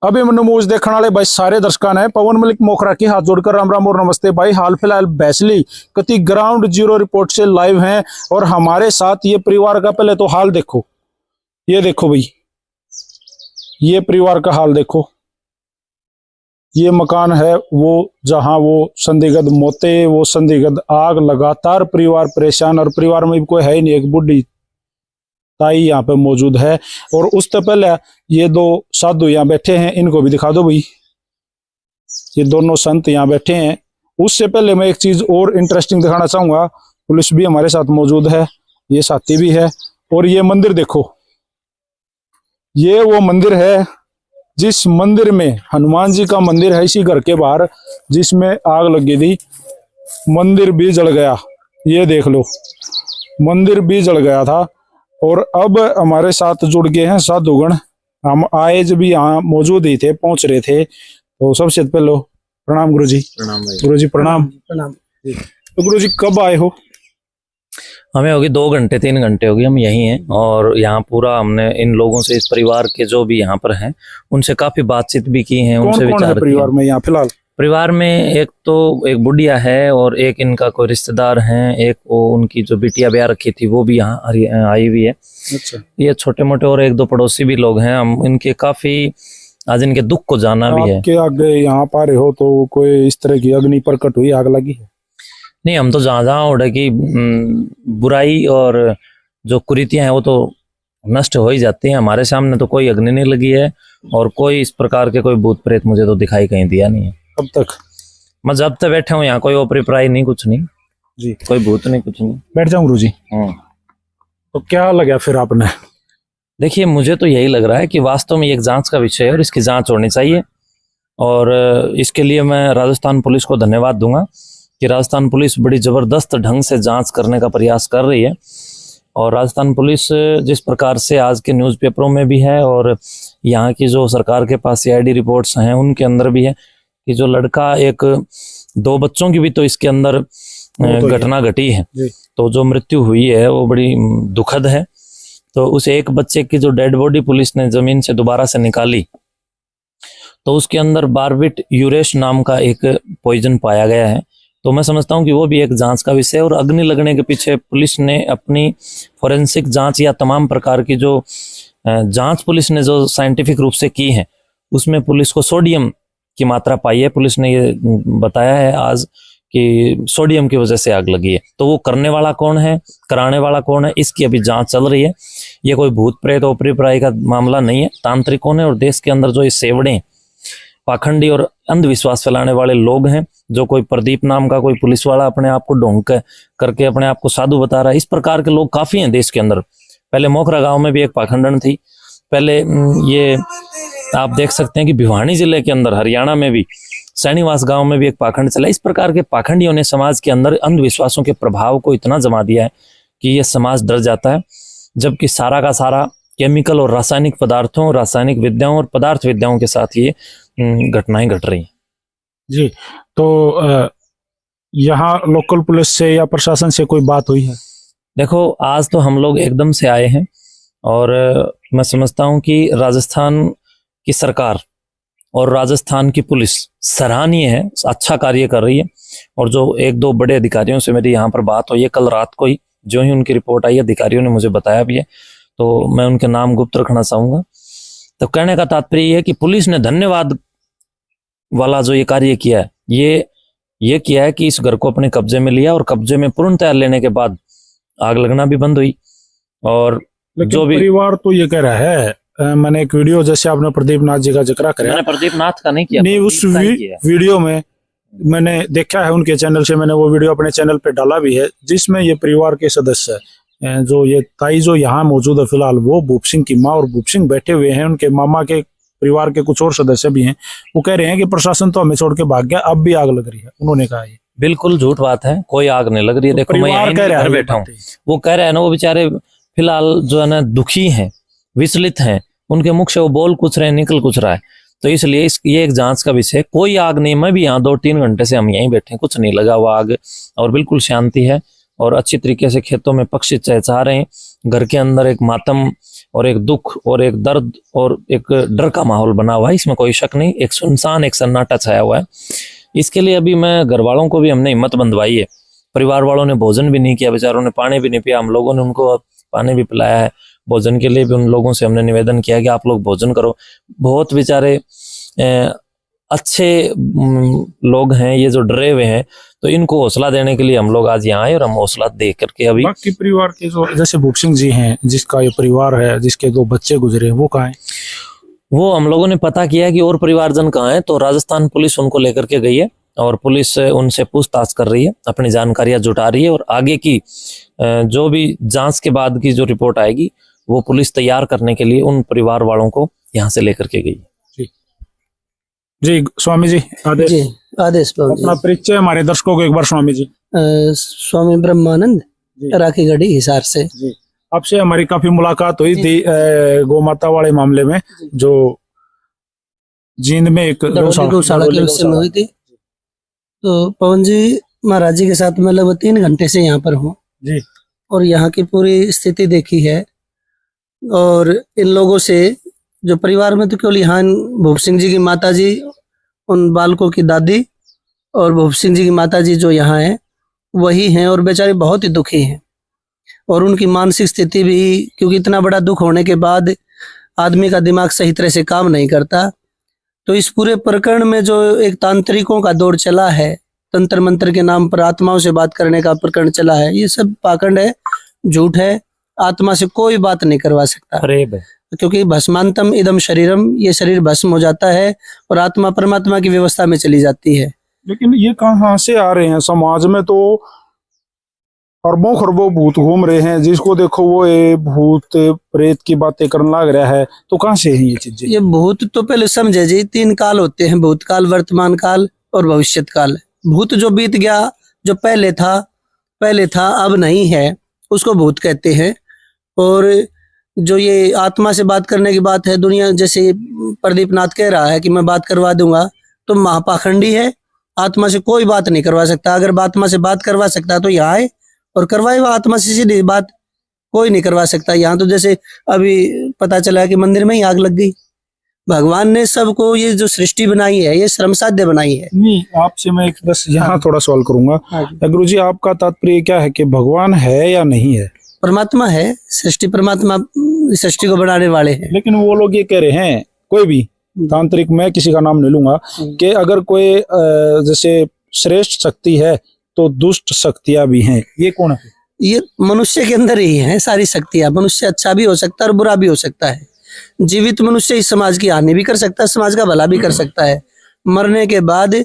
अभी न्यूज देखने वाले भाई सारे दर्शकों ने पवन मलिक मोखरा की हाथ जोड़कर राम राम और नमस्ते भाई। हाल फिलहाल बैसली कति ग्राउंड जीरो रिपोर्ट से लाइव हैं और हमारे साथ ये परिवार का पहले तो हाल देखो। ये देखो भाई, ये परिवार का हाल देखो। ये मकान है वो जहां वो संदिग्ध मोते, वो संदिग्ध आग, लगातार परिवार परेशान और परिवार में भी कोई है ही नहीं। एक बुढ़ी ताई यहाँ पे मौजूद है और उससे पहले ये दो साधु यहाँ बैठे हैं, इनको भी दिखा दो भाई। ये दोनों संत यहाँ बैठे हैं। उससे पहले मैं एक चीज और इंटरेस्टिंग दिखाना चाहूंगा। पुलिस भी हमारे साथ मौजूद है, ये साथी भी है। और ये मंदिर देखो, ये वो मंदिर है जिस मंदिर में हनुमान जी का मंदिर है इसी घर के बाहर, जिसमें आग लगी थी। मंदिर भी जल गया, ये देख लो, मंदिर भी जल गया था। और अब हमारे साथ जुड़ गए हैं साधुगण। हम आए जब भी यहाँ मौजूद ही थे, पहुंच रहे थे। तो सबसे पहले प्रणाम गुरु जी। प्रणाम भाई। गुरु जी प्रणाम। प्रणाम। तो गुरु जी कब आए हो? हमें होगी 2 घंटे 3 घंटे होगी हम यहीं हैं। और यहाँ पूरा हमने इन लोगों से, इस परिवार के जो भी यहाँ पर हैं, उनसे काफी बातचीत भी की है। उनसे कौन है परिवार में यहाँ फिलहाल? परिवार में एक तो एक बुढ़िया है और एक इनका कोई रिश्तेदार हैं, एक वो उनकी जो बिटिया ब्याह रखी थी वो भी यहाँ आई हुई है। अच्छा। ये छोटे मोटे और 1-2 पड़ोसी भी लोग हैं। हम इनके काफी आज इनके दुख को जाना भी है। आपके आगे यहाँ पा रहे हो तो कोई इस तरह की अग्नि प्रकट हुई, आग लगी है? नहीं, हम तो जहाँ उड़े की बुराई और जो कुरीतियां हैं वो तो नष्ट हो ही जाती हैं। हमारे सामने तो कोई अग्नि नहीं लगी है और कोई इस प्रकार के कोई भूत प्रेत मुझे तो दिखाई कहीं दिया नहीं है अब तक। मैं जब तक बैठे हूँ यहाँ, कोई ओपरी पराई नहीं, कुछ नहीं जी, कोई भूत नहीं, कुछ नहीं। बैठ जाऊं गुरु जी। तो क्या लगा फिर आपने? देखिए, मुझे तो यही लग रहा है कि वास्तव में एक जांच का विषय है और इसकी जांच होनी चाहिए। और इसके लिए मैं राजस्थान पुलिस को धन्यवाद दूंगा कि राजस्थान पुलिस बड़ी जबरदस्त ढंग से जांच करने का प्रयास कर रही है। और राजस्थान पुलिस जिस प्रकार से आज के न्यूज़पेपरों में भी है और यहाँ की जो सरकार के पास सीआईडी रिपोर्ट्स हैं उनके अंदर भी है कि जो लड़का, एक 2 बच्चों की भी तो इसके अंदर घटना घटी है, तो जो मृत्यु हुई है वो बड़ी दुखद है। तो उस एक बच्चे की जो डेड बॉडी पुलिस ने जमीन से दोबारा से निकाली तो उसके अंदर बारबिट यूरेश नाम का एक पॉइजन पाया गया है। तो मैं समझता हूं कि वो भी एक जांच का विषय है। और अग्नि लगने के पीछे पुलिस ने अपनी फोरेंसिक जांच या तमाम प्रकार की जो जांच पुलिस ने जो साइंटिफिक रूप से की है उसमें पुलिस को सोडियम की मात्रा पाई है। पुलिस ने ये बताया है आज कि सोडियम की वजह से आग लगी है। तो वो करने वाला कौन है, कराने वाला कौन है, इसकी अभी जांच चल रही है। ये कोई भूत प्रेत ओपरी पराई का मामला नहीं है। तांत्रिकों ने और देश के अंदर जो ये सेवड़े, पाखंडी और अंधविश्वास फैलाने वाले लोग हैं, जो कोई प्रदीप नाम का कोई पुलिस वाला अपने आप को ढोंग करके अपने आप को साधु बता रहा है, इस प्रकार के लोग काफी हैं देश के अंदर। पहले मोखरा गांव में भी एक पाखंडन थी। पहले ये आप देख सकते हैं कि भिवानी जिले के अंदर हरियाणा में भी सैनीवास गांव में भी एक पाखंड चला। इस प्रकार के पाखंडियों ने समाज के अंदर अंधविश्वासों के प्रभाव को इतना जमा दिया है कि ये समाज डर जाता है। जबकि सारा का सारा केमिकल और रासायनिक पदार्थों, रासायनिक विद्याओं और पदार्थ विद्याओं के साथ ये घटनाएं घट रही हैं। जी, तो यहाँ लोकल पुलिस से या प्रशासन से कोई बात हुई है? देखो, आज तो हम लोग एकदम से आए हैं और मैं समझता हूं कि राजस्थान की सरकार और राजस्थान की पुलिस सराहनीय है, अच्छा कार्य कर रही है। और जो 1-2 बड़े अधिकारियों से मेरी यहाँ पर बात हुई है कल रात को ही, जो ही उनकी रिपोर्ट आई, अधिकारियों ने मुझे बताया भी है, तो मैं उनके नाम गुप्त रखना चाहूंगा। तो कहने का तात्पर्य यह है कि पुलिस ने धन्यवाद वाला जो ये कार्य किया है, ये किया है कि इस घर को अपने कब्जे में लिया और कब्जे में पूर्णतः लेने के बाद आग लगना भी बंद हुई। और जो भी परिवार तो ये कह रहा है, मैंने एक वीडियो, जैसे आपने प्रदीप नाथ जी का जिक्र कराया, मैंने प्रदीप नाथ का नहीं किया, नहीं, उस वीडियो में मैंने देखा है उनके चैनल से, मैंने वो वीडियो अपने चैनल पे डाला भी है, जिसमें ये परिवार के सदस्य जो ये ताई जो यहाँ मौजूद है फिलहाल, वो भूप सिंह की माँ और भूप सिंह बैठे हुए हैं, उनके मामा के परिवार के कुछ और सदस्य भी हैं। वो कह रहे हैं कि प्रशासन तो हमें छोड़ के भाग गया, अब भी आग लग रही है। उन्होंने कहा ये बिल्कुल झूठ बात है, कोई आग नहीं लग रही है। तो देखो, मैं यहाँ घर बैठा हूँ, वो कह रहे हैं ना, वो बेचारे फिलहाल जो है ना दुखी हैं, विचलित हैं, उनके मुख से वो बोल कुछ रहे, निकल कुछ रहा है। तो इसलिए ये एक जांच का विषय, कोई आग नहीं। मैं भी यहाँ 2-3 घंटे से हम यहीं बैठे हैं, कुछ नहीं लगा हुआ आग और बिल्कुल शांति है और अच्छी तरीके से खेतों में पक्षी चहचहा रहे हैं। घर के अंदर एक मातम और एक दुख और एक दर्द और एक डर का माहौल बना हुआ है, इसमें कोई शक नहीं। एक सुनसान, एक सन्नाटा छाया हुआ है। इसके लिए अभी मैं घर वालों को भी हमने हिम्मत बंधवाई है। परिवार वालों ने भोजन भी नहीं किया, बेचारों ने पानी भी नहीं पिया, हम लोगों ने उनको पानी भी पिलाया है। भोजन के लिए भी उन लोगों से हमने निवेदन किया कि आप लोग भोजन करो। बहुत बेचारे अच्छे लोग हैं ये जो डरे हुए हैं, तो इनको हौसला देने के लिए हम लोग आज यहाँ आए और हम हौसला दे करके अभी। बाकी परिवार के जो जैसे भूप सिंह जी हैं, जिसका ये परिवार है, जिसके 2 बच्चे गुजरे, वो कहाँ हैं? वो हम लोगों ने पता किया कि और परिवारजन कहाँ है, तो राजस्थान पुलिस उनको लेकर के गई है और पुलिस उनसे पूछताछ कर रही है, अपनी जानकारियां जुटा रही है और आगे की जो भी जांच के बाद की जो रिपोर्ट आएगी वो पुलिस तैयार करने के लिए उन परिवार वालों को यहाँ से लेकर के गई। जी स्वामी जी, आदेश। जी, आदेश बाबू जी। अपना परिचय हमारे दर्शकों को एक बार स्वामी जी। स्वामी ब्रह्मानंद, जी। राखी गढ़ी, हिसार से। जी, आपसे हमारी काफी मुलाकात हुई थी गौ माता वाले मामले में, जो जींद में एक गौशाला के विषय में हुई थी। तो पवन जी, महाराज जी के साथ मैं लगभग 3 घंटे से यहाँ पर हूँ जी, और यहाँ की पूरी स्थिति देखी है। और इन लोगों से जो परिवार में तो केवल यहाँ भूप सिंह जी की माता जी, उन बालकों की दादी और भूप सिंह जी की माता जी जो यहाँ हैं वही हैं, और बेचारे बहुत ही दुखी हैं। और उनकी मानसिक स्थिति भी, क्योंकि इतना बड़ा दुख होने के बाद आदमी का दिमाग सही तरह से काम नहीं करता। तो इस पूरे प्रकरण में जो एक तांत्रिकों का दौर चला है, तंत्र मंत्र के नाम पर आत्माओं से बात करने का प्रकरण चला है, ये सब पाखंड है, झूठ है। आत्मा से कोई बात नहीं करवा सकता, क्योंकि भस्मांतम इदम शरीरम, ये शरीर भस्म हो जाता है और आत्मा परमात्मा की व्यवस्था में चली जाती है। लेकिन ये कहाँ से आ रहे हैं? समाज में तो अरबों खरबों भूत घूम रहे हैं, जिसको देखो वो भूत प्रेत की बातें करने लग रहा है, तो कहाँ से है ये चीजें? ये भूत तो पहले समझे जी, 3 काल होते हैं, भूतकाल, वर्तमान काल और भविष्यत काल। भूत जो बीत गया, जो पहले था अब नहीं है, उसको भूत कहते हैं। और जो ये आत्मा से बात करने की बात है, दुनिया जैसे प्रदीप नाथ कह रहा है कि मैं बात करवा दूंगा, तो महापाखंडी है। आत्मा से कोई बात नहीं करवा सकता। अगर आत्मा से बात करवा सकता तो यहाँ आए और करवाए। वह आत्मा से सीधी बात कोई नहीं करवा सकता। यहाँ तो जैसे अभी पता चला कि मंदिर में ही आग लग गई। भगवान ने सबको ये जो सृष्टि बनाई है, ये श्रम साध्य बनाई है। नहीं, आपसे मैं एक बस यहाँ थोड़ा सवाल करूंगा। गुरु जी, आपका तात्पर्य क्या है कि भगवान है या नहीं है? परमात्मा है, सृष्टि परमात्मा सृष्टि को बनाने वाले हैं। लेकिन वो लोग ये कह रहे हैं, कोई भी तांत्रिक, मैं किसी का नाम नहीं लूंगा, कि अगर कोई जैसे श्रेष्ठ शक्ति है तो दुष्ट शक्तियां भी हैं। ये कौन है? ये मनुष्य के अंदर ही है सारी शक्तियां। मनुष्य अच्छा भी हो सकता है और बुरा भी हो सकता है। जीवित मनुष्य इस समाज की हानि भी कर सकता है, समाज का भला भी कर सकता है। मरने के बाद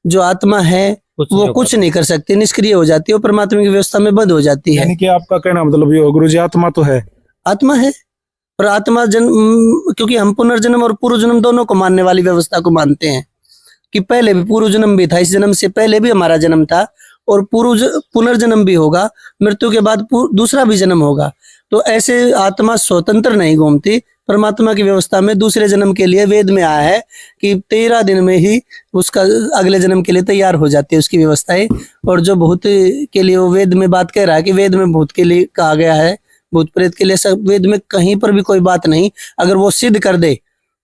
जो आत्मा है वो कुछ नहीं कर सकती, निष्क्रिय हो जाती है, वो परमात्मा की व्यवस्था में बंद हो जाती है। यानी कि आपका कहना मतलब ये गुरु जी, आत्मा तो है, आत्मा है, और आत्मा जन्म, क्योंकि हम पुनर्जन्म और पूर्व जन्म दोनों को मानने वाली व्यवस्था को मानते हैं कि पहले भी पूर्व जन्म भी था, इस जन्म से पहले भी हमारा जन्म था, और पुनर्जन्म भी होगा, मृत्यु के बाद दूसरा भी जन्म होगा। तो ऐसे आत्मा स्वतंत्र नहीं घूमती, परमात्मा की व्यवस्था में दूसरे जन्म के लिए वेद में आया है कि 13 दिन में ही उसका अगले जन्म के लिए तैयार हो जाती है उसकी व्यवस्थाएं। और जो भूत के लिए वो वेद में बात कह रहा है कि वेद में भूत के लिए कहा गया है, भूत प्रेत के लिए सब वेद में कहीं पर भी कोई बात नहीं। अगर वो सिद्ध कर दे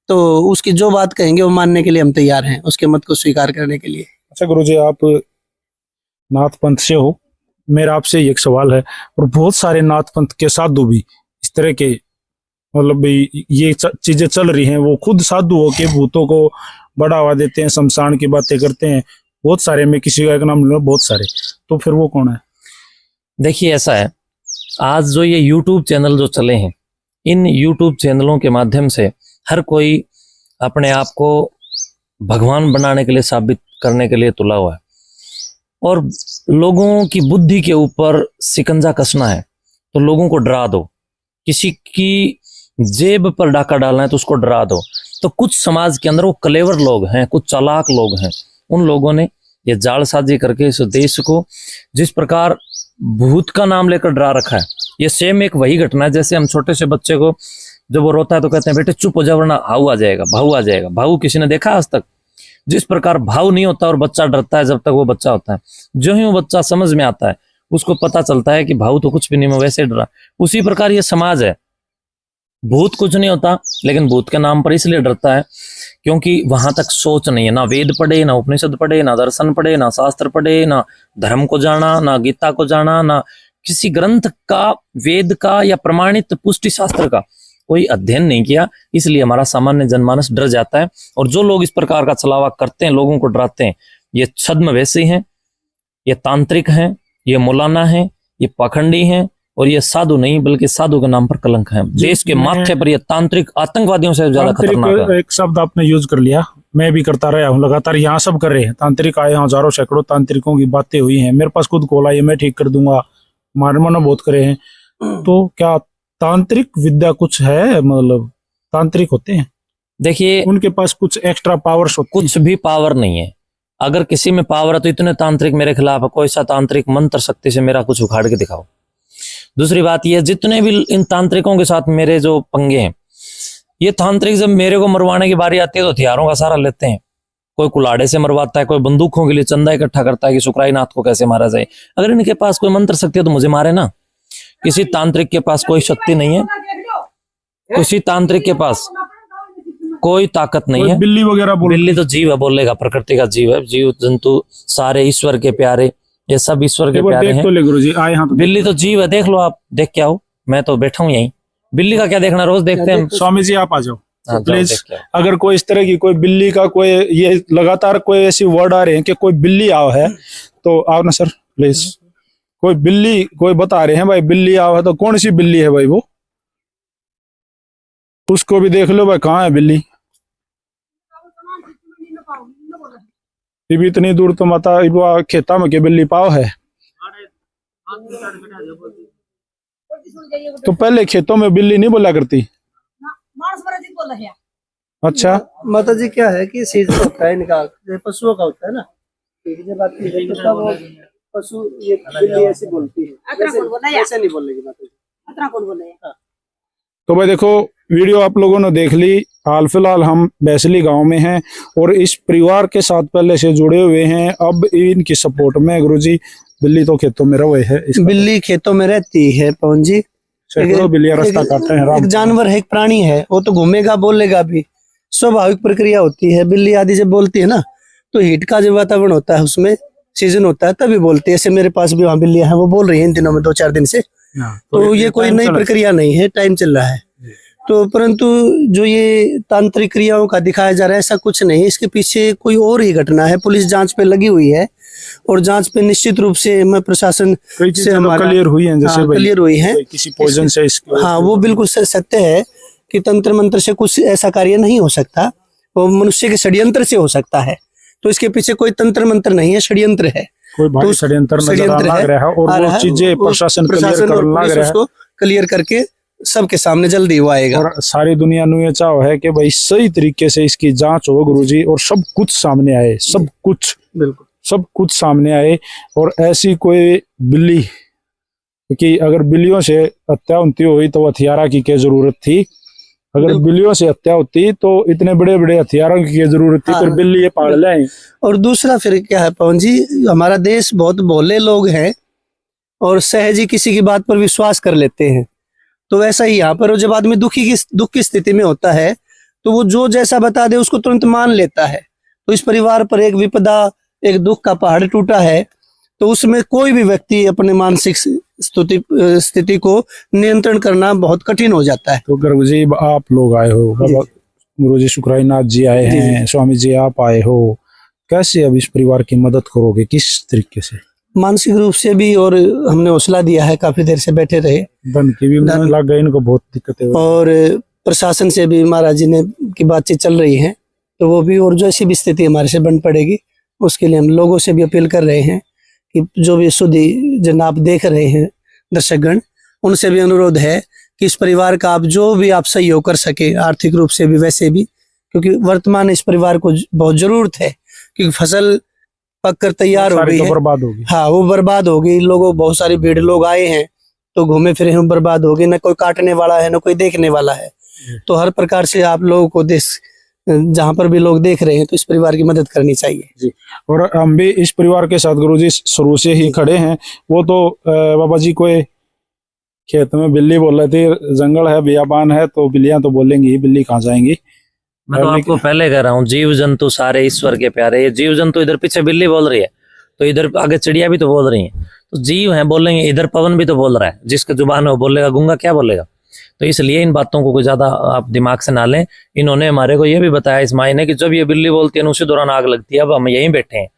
तो उसकी जो बात कहेंगे वो मानने के लिए हम तैयार हैं, उसके मत को स्वीकार करने के लिए। अच्छा गुरु जी, आप नाथ पंथ से हो, मेरा आपसे एक सवाल है, और बहुत सारे नाथ पंथ के साधु भी इस तरह के, मतलब ये चीजें चल रही हैं, वो खुद साधु हो के भूतों को बढ़ावा देते हैं, शमशान की बातें करते हैं, बहुत सारे, मैं किसी का नाम लूँ, बहुत सारे, तो फिर वो कौन है? देखिए ऐसा है, आज जो ये YouTube चैनल जो चले हैं, इन YouTube चैनलों के माध्यम से हर कोई अपने आप को भगवान बनाने के लिए, साबित करने के लिए तुला हुआ है, और लोगों की बुद्धि के ऊपर शिकंजा कसना है तो लोगों को डरा दो, किसी की जेब पर डाका डालना है तो उसको डरा दो। तो कुछ समाज के अंदर वो कलेवर लोग हैं, कुछ चालाक लोग हैं, उन लोगों ने ये जालसाजी करके इस देश को जिस प्रकार भूत का नाम लेकर डरा रखा है। ये सेम एक वही घटना है जैसे हम छोटे से बच्चे को जब वो रोता है तो कहते हैं बेटे चुप हो जा वरना हाउ आ जाएगा, भाऊ आ जाएगा। भाऊ किसी ने देखा आज तक? जिस प्रकार भाव नहीं होता और बच्चा डरता है जब तक वो बच्चा होता है, जो ही वो बच्चा समझ में आता है उसको पता चलता है कि भाव तो कुछ भी नहीं, मैं वैसे डरा। उसी प्रकार ये समाज है, भूत कुछ नहीं होता, लेकिन भूत के नाम पर इसलिए डरता है क्योंकि वहां तक सोच नहीं है। ना वेद पढ़े, ना उपनिषद पढ़े, ना दर्शन पढ़े, ना शास्त्र पढ़े, ना धर्म को जाना, ना गीता को जाना, ना किसी ग्रंथ का, वेद का या प्रमाणित पुष्टि शास्त्र का कोई अध्ययन नहीं किया। इसलिए हमारा सामान्य जनमानस डर जाता है। और जो लोग इस प्रकार का छलावा करते हैं, लोगों को डराते हैं, ये छद्मवेशी हैं, ये तांत्रिक हैं, ये मौलाना हैं, ये पाखंडी हैं, और ये साधु नहीं बल्कि साधु के नाम पर कलंक है। देश के माथे पर ये तांत्रिक आतंकवादियों से ज्यादा खतरनाक है। एक शब्द आपने यूज कर लिया, मैं भी करता रहा हूँ लगातार, यहाँ सब कर रहे हैं। तांत्रिक आए हैं, हजारों सैकड़ों तांत्रिकों की बातें हुई हैं, मेरे पास खुद कॉल आई है, मैं ठीक कर दूंगा, मारना बहुत करे हैं। तो क्या तांत्रिक विद्या कुछ है, मतलब तांत्रिक होते हैं, देखिए उनके पास कुछ एक्स्ट्रा पावर्स होती कुछ भी पावर नहीं है। अगर किसी में पावर है तो इतने तांत्रिक मेरे खिलाफ है, कोई सा तांत्रिक मंत्र शक्ति से मेरा कुछ उखाड़ के दिखाओ। दूसरी बात यह, जितने भी इन तांत्रिकों के साथ मेरे जो पंगे हैं, ये तांत्रिक जब मेरे को मरवाने की बारी आती है तो हथियारों का सहारा लेते हैं। कोई कुल्हाड़े से मरवाता है, कोई बंदूकों के लिए चंदा इकट्ठा करता है कि सुकराई नाथ को कैसे मारा जाए। अगर इनके पास कोई मंत्र शक्ति है तो मुझे मारे ना। किसी तांत्रिक के पास कोई शक्ति नहीं है, किसी तांत्रिक के पास कोई ताकत नहीं है। बिल्ली वगैरह बिल्ली तो जीव है, बोलेगा, प्रकृति का जीव है। जीव जंतु सारे ईश्वर के प्यारे, ये सब ईश्वर के प्यारे हैं। तो ले गुरुजी आए हैं, तो बिल्ली तो जीव है, देख लो आप, देख के आओ, मैं तो बैठा हूँ यहीं। बिल्ली का क्या देखना, रोज देखते हैं। स्वामी जी आप आ जाओ हाँ, प्लीज। देख के आओ। अगर कोई इस तरह की कोई बिल्ली का कोई, ये लगातार कोई ऐसी वर्ड आ रहे हैं कि कोई बिल्ली आओ है, तो आओ ना सर प्लीज। कोई बिल्ली, कोई बता रहे हैं भाई बिल्ली आओ है, तो कौन सी बिल्ली है भाई वो, उसको भी देख लो भाई, कहाँ है बिल्ली। इतनी दूर तो माता खेता में के बिल्ली पाव है, तो पहले खेतों में बिल्ली नहीं बोला करती। अच्छा माता जी क्या है कि सीजन होता है इनका, ये पशुओं का होता है ना, ये बात की है, तो वो पशु ये बिल्ली ऐसे बोलती है, ऐसे नहीं बोलेगी माता जी। तो भाई देखो, वीडियो आप लोगों ने देख ली। हाल फिलहाल हम बैसली गांव में हैं और इस परिवार के साथ पहले से जुड़े हुए हैं। अब इनकी सपोर्ट में गुरुजी, बिल्ली तो खेतों में रहे है, बिल्ली खेतों में रहती है पवन जी, बिल्लियां रास्ता काटते हैं। एक जानवर है, एक प्राणी है, वो तो घूमेगा बोलेगा भी, स्वाभाविक प्रक्रिया होती है। बिल्ली आदि जब बोलती है ना, तो हीट का जो वातावरण होता है उसमें सीजन होता है तभी बोलती है। ऐसे मेरे पास भी वहाँ बिल्लियां हैं, वो बोल रही है इन दिनों में 2-4 दिन से। तो ये कोई नई प्रक्रिया नहीं है, टाइम चल रहा है। तो परंतु जो ये तांत्रिक क्रियाओं का दिखाया जा रहा है, ऐसा कुछ नहीं, इसके पीछे कोई और ही घटना है। पुलिस जांच पे लगी हुई है और जांच पे निश्चित रूप से मैं प्रशासन से हमारा क्लियर हुई है, जैसे क्लियर हुई है किसी पॉइजन से। हाँ, वो बिल्कुल सत्य है कि तंत्र मंत्र से कुछ ऐसा कार्य नहीं हो सकता, वो मनुष्य के षड्यंत्र से हो सकता है। तो इसके पीछे कोई तंत्र मंत्र नहीं है, षड्यंत्र है। कोई भारी षड्यंत्र नजर आ रहा है और वो चीजें प्रशासन क्लियर करके सबके सामने जल्दी वो आएगा। और सारी दुनिया नु ये चाह है कि भाई सही तरीके से इसकी जांच हो गुरुजी, और सब कुछ सामने आए, सब कुछ, बिल्कुल सब कुछ सामने आए। और ऐसी कोई बिल्ली कि अगर बिल्लियों से हत्या होती हुई तो हथियारा की क्या जरूरत थी। अगर बिल्लियों से हत्या होती तो इतने बड़े बड़े हथियारों की जरूरत थी, फिर बिल्ली ये पाल लाए। और दूसरा फिर क्या है पवन जी, हमारा देश बहुत भोले लोग हैं और सहज ही किसी की बात पर विश्वास कर लेते हैं। तो वैसा ही यहाँ पर जब आदमी दुख की स्थिति में होता है तो वो जो जैसा बता दे उसको तुरंत मान लेता है। तो इस परिवार पर एक विपदा, एक दुख का पहाड़ टूटा है, तो उसमें कोई भी व्यक्ति अपने मानसिक स्थिति को नियंत्रण करना बहुत कठिन हो जाता है। तो गुरुजी आप लोग आए हो, बाबा गुरुजी शुक्राई नाथ जी आए हैं, स्वामी जी आप आए हो, कैसे अब इस परिवार की मदद करोगे, किस तरीके से? मानसिक रूप से भी, और हमने हौसला दिया है, काफी देर से बैठे रहे, धन की भी लग गई, इनको बहुत दिक्कतें, और प्रशासन से भी महाराज जी ने की बातचीत चल रही है, तो वो भी, और जो ऐसी भी स्थिति हमारे से बन पड़ेगी उसके लिए हम लोगों से भी अपील कर रहे हैं कि जो भी सुधी जन आप देख रहे हैं दर्शकगण, उनसे भी अनुरोध है कि इस परिवार का आप जो भी आप सहयोग कर सके, आर्थिक रूप से भी वैसे भी, क्योंकि वर्तमान इस परिवार को बहुत जरूरत है, क्योंकि फसल पककर तैयार हो गई है, बर्बाद होगी। हाँ, वो बर्बाद होगी। लोगों, बहुत सारी भीड़ लोग आए हैं तो घूमे फिरे हैं, बर्बाद हो गए, न कोई काटने वाला है न कोई देखने वाला है। तो हर प्रकार से आप लोगों को देश जहाँ पर भी लोग देख रहे हैं तो इस परिवार की मदद करनी चाहिए जी। और हम भी इस परिवार के साथ गुरुजी शुरू से ही खड़े हैं। वो तो बाबा जी कोई खेत में बिल्ली बोल रही थी, जंगल है, बियाबान है, तो बिल्लियां तो बोलेंगी ही, बिल्ली कहाँ जाएंगी। मैं तो आपको पहले कह रहा हूँ, जीव जंतु सारे ईश्वर के प्यारे। ये जीव जंतु इधर पीछे बिल्ली बोल रही है, तो इधर आगे चिड़िया भी तो बोल रही है, तो जीव है बोलेंगे। इधर पवन भी तो बोल रहा है, जिसका जुबान है वो बोलेगा, गूंगा क्या बोलेगा। तो इसलिए इन बातों को कोई ज्यादा आप दिमाग से ना लें। इन्होंने हमारे को ये भी बताया इस माई ने कि जब ये बिल्ली बोलती है उसी दौरान आग लगती है। अब हम यहीं बैठे हैं,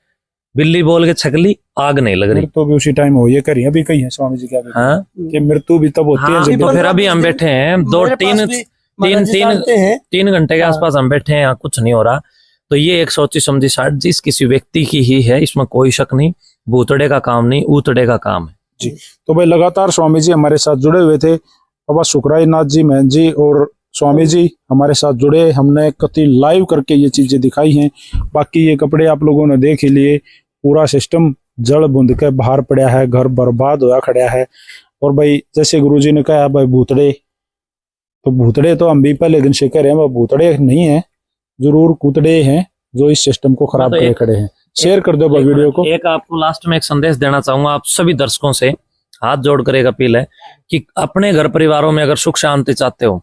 बिल्ली बोल के छकली, आग नहीं लग रही। तो भी उसी टाइम हो, ये करी अभी कही है स्वामी जी क्या कहते हैं? हाँ, कि मृत्यु भी तब होती है हाँ, जब तो फिर अभी हम बैठे हैं मेरे पास भी महाराज जी जानते हैं। 3 घंटे के आसपास हम बैठे हैं, यहाँ कुछ नहीं हो रहा। तो ये एक सोची समझी साठ जिस किसी व्यक्ति की ही है, इसमें कोई शक नहीं। भूतड़े का काम नहीं, ऊतड़े का काम है जी। तो भाई लगातार स्वामी जी हमारे साथ जुड़े हुए थे, बाबा सुखराय नाथ जी, महंत जी और स्वामी जी हमारे साथ जुड़े। हमने कति लाइव करके ये चीजें दिखाई हैं। बाकी ये कपड़े आप लोगों ने देख ही लिए, पूरा सिस्टम जड़ बूंद के बाहर पड़ा है, घर बर्बाद होया खड़ा है। और भाई जैसे गुरुजी ने कहा भाई भूतड़े, तो भूतड़े तो हम भी पहले दिन से कह रहे हैं, वह भूतड़े नहीं है, जरूर कूतड़े हैं जो इस सिस्टम को खराब करे खड़े हैं। शेयर कर दो भाई वीडियो को। एक आपको लास्ट में एक संदेश देना चाहूंगा, आप सभी दर्शकों से हाथ जोड़कर एक अपील है कि अपने घर परिवारों में अगर सुख शांति चाहते हो,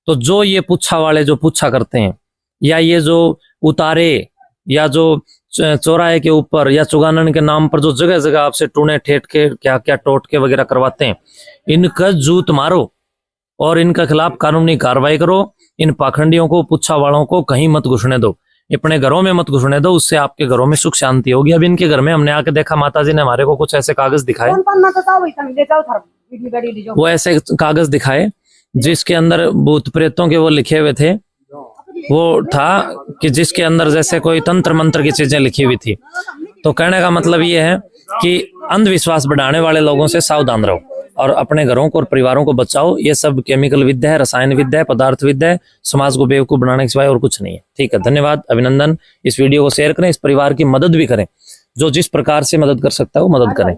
तो जो ये पुच्छा वाले जो पुच्छा करते हैं, या ये जो उतारे, या जो चौराहे के ऊपर या चुगानन के नाम पर जो जगह जगह आपसे टूने ठेठ के क्या क्या टोट के वगैरह करवाते हैं, इनका जूत मारो और इनके खिलाफ कानूनी कार्रवाई करो। इन पाखंडियों को, पुच्छा वालों को कहीं मत घुसने दो, अपने घरों में मत घुसने दो, उससे आपके घरों में सुख शांति होगी। अब इनके घर में हमने आके देखा, माता जी ने हमारे को कुछ ऐसे कागज दिखाए, वो ऐसे कागज दिखाए जिसके अंदर भूत प्रेतों के वो लिखे हुए थे। वो था कि जिसके अंदर जैसे कोई तंत्र मंत्र की चीजें लिखी हुई थी। तो कहने का मतलब ये है कि अंधविश्वास बढ़ाने वाले लोगों से सावधान रहो और अपने घरों को और परिवारों को बचाओ। ये सब केमिकल विद्या है, रसायन विद्या है, पदार्थ विद्या है, समाज को बेवकूफ बनाने के सिवाय और कुछ नहीं है। ठीक है, धन्यवाद, अभिनंदन। इस वीडियो को शेयर करें, इस परिवार की मदद भी करें, जो जिस प्रकार से मदद कर सकता है वो मदद करें।